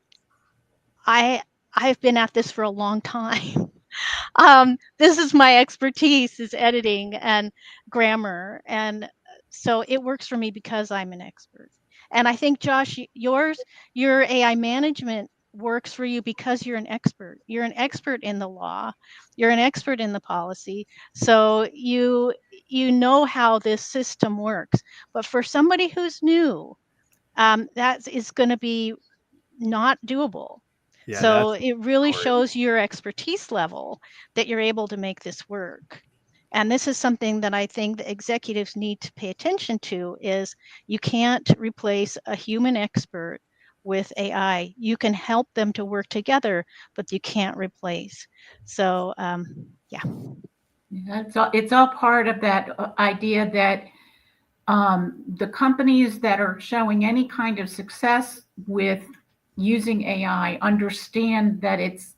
I've been at this for a long time. This is my expertise, is editing and grammar, and so it works for me because I'm an expert. And I think, Josh, your AI management works for you because you're an expert. You're an expert in the law. You're an expert in the policy. So you know how this system works. But for somebody who's new, that is going to be not doable. Yeah, So that's it really great. shows your expertise level that you're able to make this work. And this is something that I think the executives need to pay attention to, is you can't replace a human expert with AI. You can help them to work together, but you can't replace. So yeah. It's all part of that idea that the companies that are showing any kind of success with using AI understand that it's,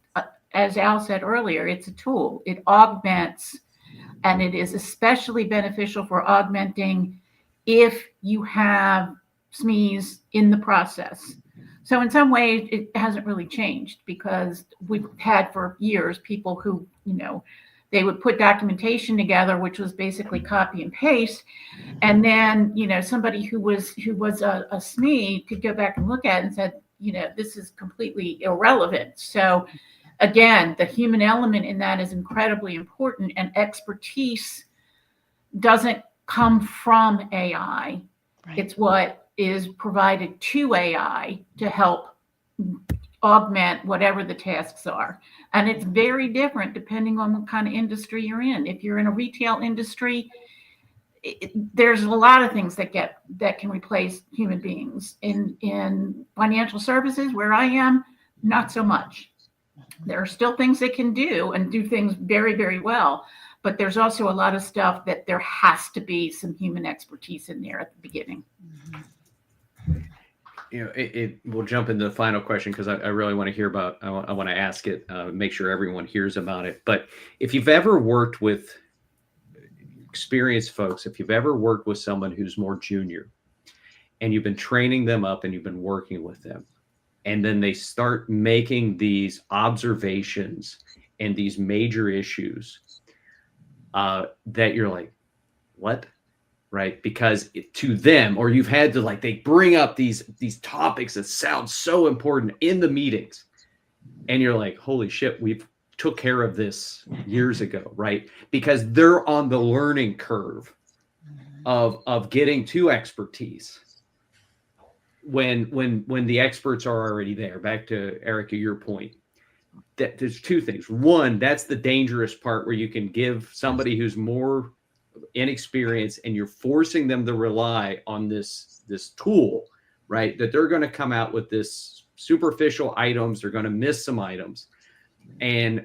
as Al said earlier, it's a tool. It augments, and it is especially beneficial for augmenting if you have SMEs in the process. So in some ways, it hasn't really changed, because we've had for years people who, they would put documentation together, which was basically copy and paste. And then, somebody who was a SME could go back and look at it and said, this is completely irrelevant. So again, the human element in that is incredibly important, and expertise doesn't come from AI. Right. It's what is provided to AI to help augment whatever the tasks are. And it's very different depending on what kind of industry you're in. If you're in a retail industry, there's a lot of things that can replace human beings. In financial services, where I am, not so much. There are still things they can do and do things very, very well, but there's also a lot of stuff that there has to be some human expertise in there at the beginning. We'll jump into the final question, because I really want to hear about, I want to ask it, make sure everyone hears about it. But if you've ever worked with experienced folks, if you've ever worked with someone who's more junior and you've been training them up and you've been working with them, and then they start making these observations and these major issues that you're like, what? Right? Because to them, or you've had to, like, they bring up these topics that sound so important in the meetings, and you're like, holy shit, we've took care of this years ago, right? Because they're on the learning curve of getting to expertise when the experts are already there. Back to Erica, your point, that there's two things. One, that's the dangerous part, where you can give somebody who's more inexperienced and you're forcing them to rely on this tool, right? That they're going to come out with this superficial items, they're going to miss some items. And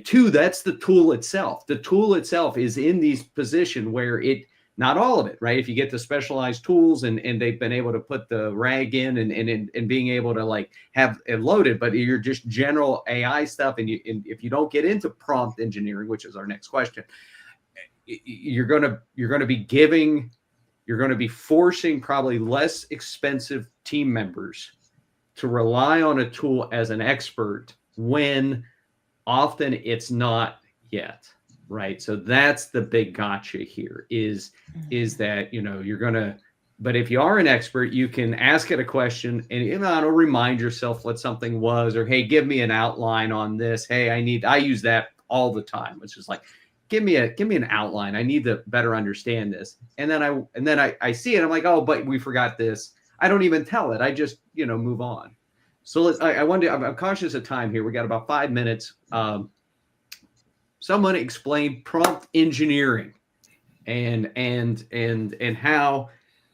two, that's the tool itself. The tool itself is in these position where it, not all of it, right? If you get the specialized tools and they've been able to put the RAG in and being able to, like, have it loaded, but you're just general AI stuff. And if you don't get into prompt engineering, which is our next question, you're going to be forcing probably less expensive team members to rely on a tool as an expert, when often it's not yet, right? So that's the big gotcha here, is that, you're going to, but if you are an expert, you can ask it a question and remind yourself what something was, or, hey, give me an outline on this. Hey, I use that all the time. It's just like, give me an outline. I need to better understand this. And then I see it. I'm like, oh, but we forgot this. I don't even tell it. I just, move on. So I'm conscious of time here. We got about 5 minutes. Someone explain prompt engineering and how,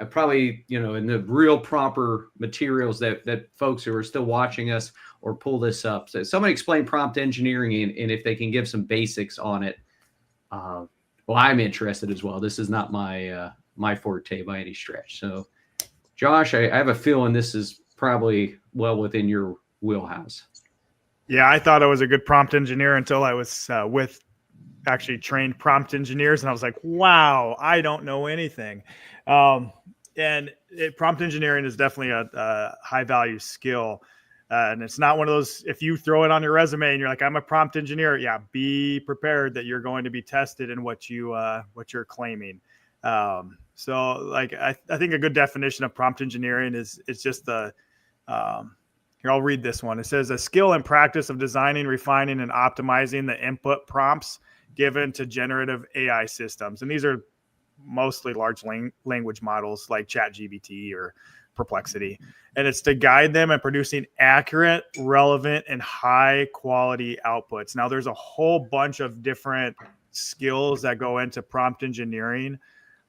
probably, in the real proper materials that folks who are still watching us or pull this up. So someone explain prompt engineering, and if they can give some basics on it. Well, I'm interested as well. This is not my forte by any stretch. So, Josh, I have a feeling this is probably well within your wheelhouse. Yeah, I thought I was a good prompt engineer until I was with actually trained prompt engineers, and I was like, wow, I don't know anything. Prompt engineering is definitely a high value skill. And it's not one of those, if you throw it on your resume and you're like, I'm a prompt engineer, yeah, be prepared that you're going to be tested in what you're claiming. So like, I think a good definition of prompt engineering is just here, I'll read this one. It says a skill and practice of designing, refining, and optimizing the input prompts given to generative AI systems. And these are mostly large language models like ChatGPT or Perplexity. And it's to guide them in producing accurate, relevant, and high quality outputs. Now, there's a whole bunch of different skills that go into prompt engineering,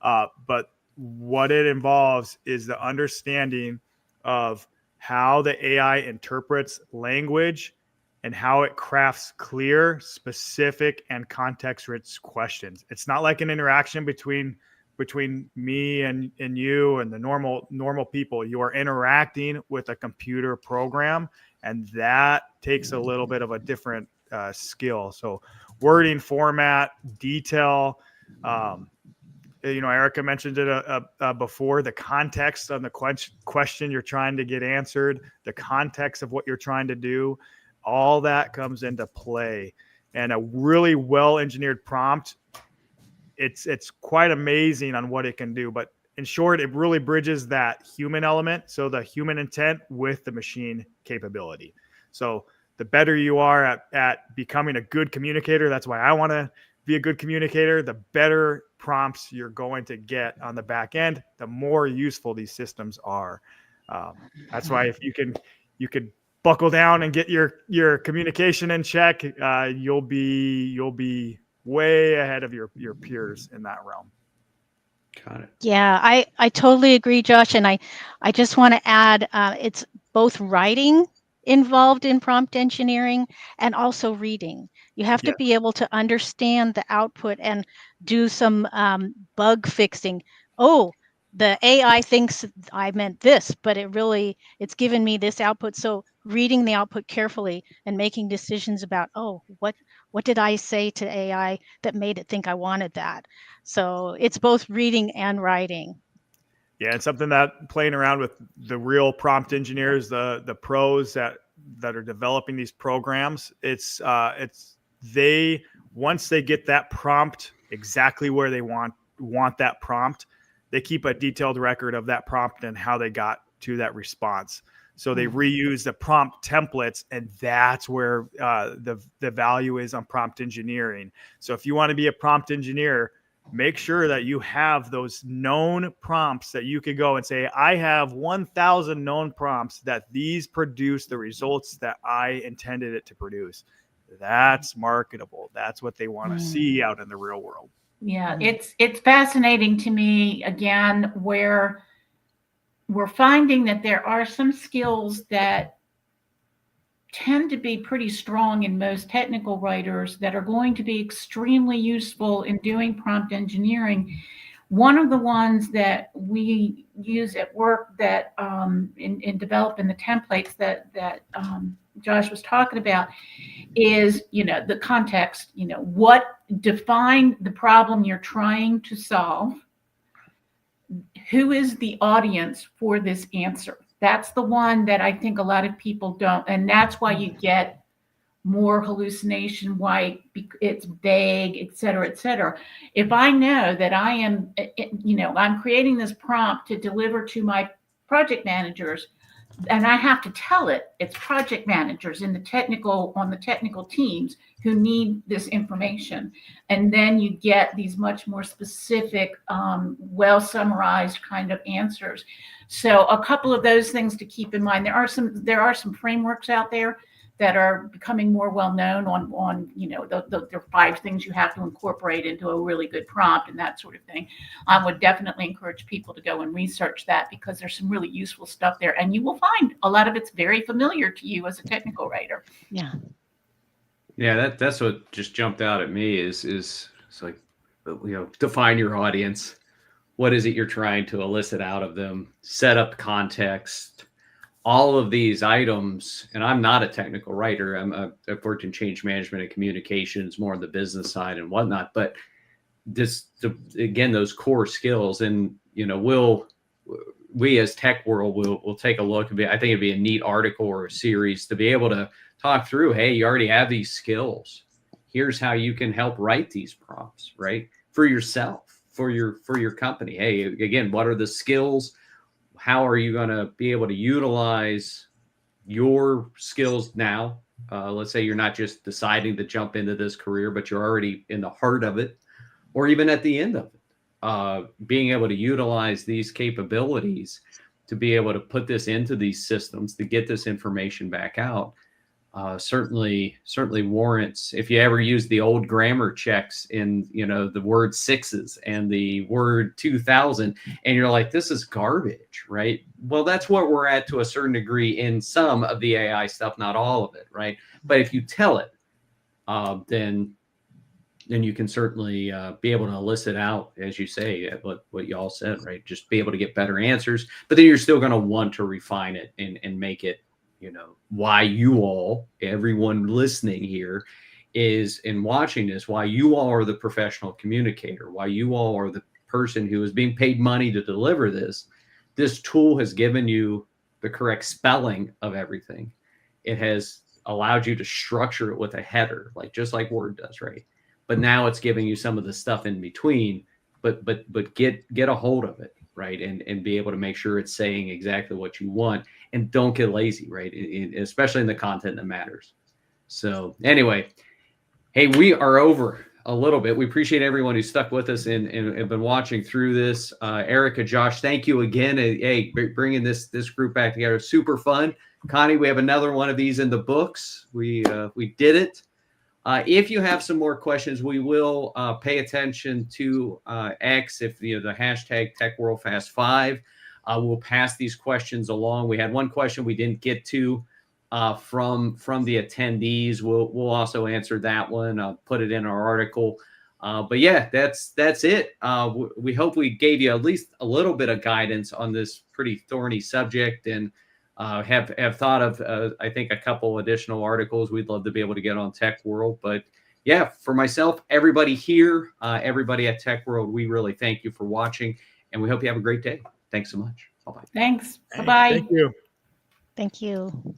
but what it involves is the understanding of how the AI interprets language and how it crafts clear, specific, and context-rich questions. It's not like an interaction between me and you and the normal people. You are interacting with a computer program, and that takes a little bit of a different skill. So wording, format, detail. Erica mentioned it before, the context on the question you're trying to get answered, the context of what you're trying to do, all that comes into play. And a really well-engineered prompt, it's quite amazing on what it can do. But in short, it really bridges that human element, so the human intent with the machine capability. So the better you are at becoming a good communicator, that's why I want to be a good communicator, the better prompts you're going to get on the back end, the more useful these systems are. That's why if you could buckle down and get your communication in check, you'll be way ahead of your peers in that realm. Got it. Yeah, I totally agree, Josh. And I just want to add, it's both writing involved in prompt engineering and also reading. You have to be able to understand the output and do some bug fixing. Oh, the AI thinks I meant this, but it's given me this output. So reading the output carefully and making decisions about, what did I say to AI that made it think I wanted that? So it's both reading and writing. Yeah, it's something that playing around with the real prompt engineers, the pros that are developing these programs, it's once they get that prompt exactly where they want that prompt, they keep a detailed record of that prompt and how they got to that response. So they reuse the prompt templates, and that's where the value is on prompt engineering. So if you want to be a prompt engineer, make sure that you have those known prompts that you could go and say, I have 1,000 known prompts that these produce the results that I intended it to produce. That's marketable. That's what they want to see out in the real world. Yeah, it's fascinating to me, again, where we're finding that there are some skills that tend to be pretty strong in most technical writers that are going to be extremely useful in doing prompt engineering. One of the ones that we use at work that in developing the templates that Josh was talking about is, the context, what define the problem you're trying to solve. Who is the audience for this answer? That's the one that I think a lot of people don't. And that's why you get more hallucination, why it's vague, et cetera, et cetera. If I know that I am, I'm creating this prompt to deliver to my project managers, and I have to tell it's project managers on the technical teams who need this information. And then you get these much more specific, well summarized kind of answers. So a couple of those things to keep in mind. There are some frameworks out there that are becoming more well known on the 5 things you have to incorporate into a really good prompt and that sort of thing. I would definitely encourage people to go and research that, because there's some really useful stuff there, and you will find a lot of it's very familiar to you as a technical writer. Yeah, that's what just jumped out at me is it's like, define your audience. What is it you're trying to elicit out of them? Set up context. all of these items, and I'm not a technical writer. I've worked in change management and communications, more on the business side and whatnot. But again, those core skills, and we as TechWhirl will take a look. I think it'd be a neat article or a series to be able to talk through. Hey, you already have these skills. Here's how you can help write these prompts, right? For yourself, for your company. Hey, again, what are the skills? How are you going to be able to utilize your skills now? Let's say you're not just deciding to jump into this career, but you're already in the heart of it, or even at the end of it. Being able to utilize these capabilities to be able to put this into these systems to get this information back out certainly warrants. If you ever use the old grammar checks in the word sixes and the word 2000, and you're like, this is garbage, right? Well, that's what we're at to a certain degree in some of the AI stuff, not all of it, right? But if you tell it, then you can certainly be able to elicit out, as you say, what you all said, right? Just be able to get better answers, but then you're still going to want to refine it and make it, why you all, everyone listening here is, in watching this, why you all are the professional communicator, why you all are the person who is being paid money to deliver this. This tool has given you the correct spelling of everything. It has allowed you to structure it with a header, just like Word does, right? But now it's giving you some of the stuff in between, but get a hold of it, right? And be able to make sure it's saying exactly what you want, and don't get lazy, right? Especially in the content that matters. So anyway, hey, we are over a little bit. We appreciate everyone who stuck with us and been watching through this. Erica, Josh, thank you again. Hey, bringing this group back together. Super fun. Connie, we have another one of these in the books. We did it. If you have some more questions, we will pay attention to X. If the hashtag TechWhirlFast5, we'll pass these questions along. We had one question we didn't get to from the attendees. We'll also answer that one. I'll put it in our article. But yeah, that's it. We hope we gave you at least a little bit of guidance on this pretty thorny subject, and have thought of I think a couple additional articles we'd love to be able to get on TechWhirl. But yeah, for myself, everybody here, everybody at TechWhirl, we really thank you for watching, and we hope you have a great day. Thanks so much. Bye-bye. Thanks. Bye-bye. Thank you. Thank you.